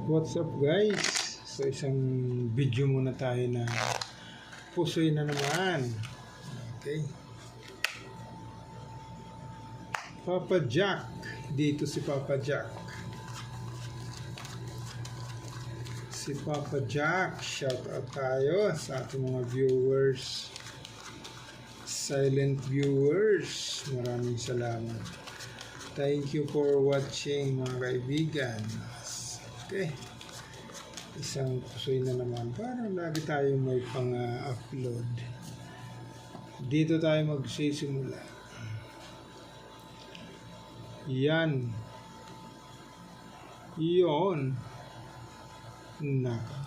What's up guys? So isang video muna tayo na pusoy na naman. Okay. Papa Jack. Dito si Papa Jack. Si Papa Jack. Shout out tayo sa ating mga viewers. Silent viewers. Maraming salamat. Thank you for watching mga kaibigan. Okay. Isang pusoy na naman para lagi tayo may pang-upload. Dito tayo magsisimula. Yan. Yon. Naka.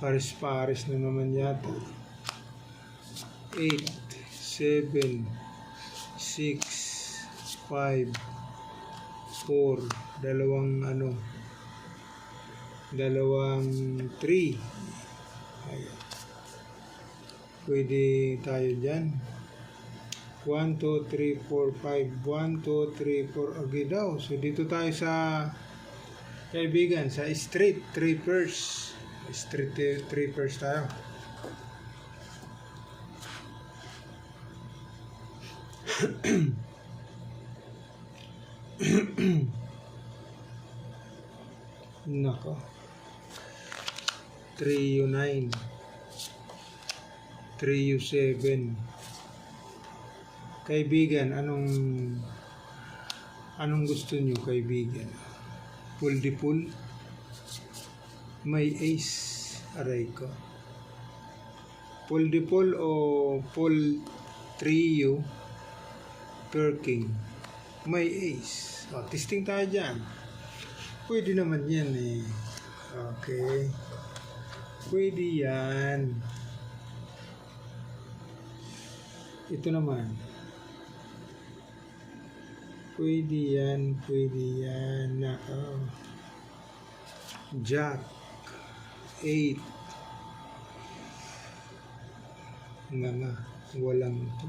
Paris-paris na naman yata. 8, 7, 6, 5, 4, dalawang 3. Ayan. Pwede tayo dyan. 1, 2, 3, 4, 5. 1, 2, 3, 4. Okay daw. So dito tayo sa kaibigan, sa street trippers. Street trippers tayo. Nako. 3U9. 3U7. Kaibigan, anong gusto nyo kaibigan? Pull di pull? May ace. Aray ko. Pull di pull o pull 3U per king? May ace. O, testing tayo dyan. Pwede naman yan eh. Okay. Pwede yan. Ito naman. Pwede yan. Pwede yan. Nako. Jack. 8. Nga. Walang to.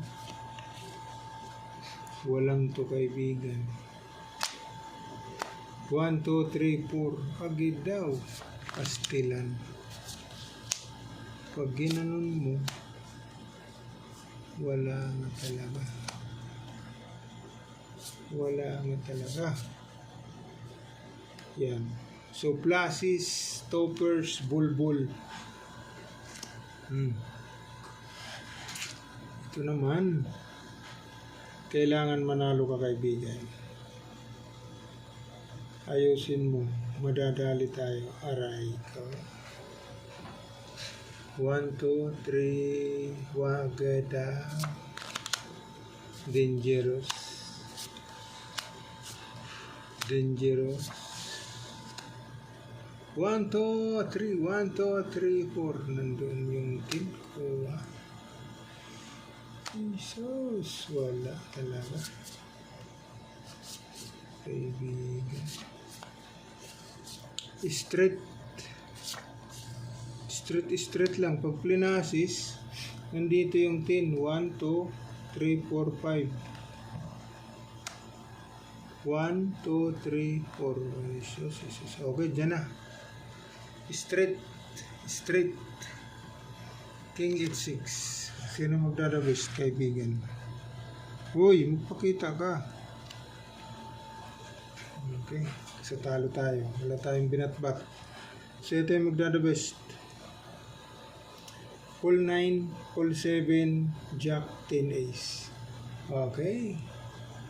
Walang to kaibigan. 1, 2, 3, 4. Agad daw. Pastilan. Pag ginanon mo, wala nga talaga. Wala nga talaga. Yan. So, pluses, toppers, bulbul. Ito naman. Kailangan manalo ka kaibigan. Ayusin mo. Madadali tayo. Aray ko. 1, 2, 3. Wagada. Dangerous. Dangerous. 1, 2, 3. 1, 2, 3, 4. Nandun yung team ko. Jesus. Wala talaga. Kaibigan. Straight lang. Pag plinasis, nandito yung 10. 1, 2, 3, 4, 5. 1, 2, 3, 4. Okay, dyan na. Straight. King H6. Sino magdadabis, kaibigan? Uy, magpakita ka. Okay. So, talo tayo. Wala tayong binatbat. So, ito yung magdadabest. Full 9, full 7, Jack 10 ace. Okay.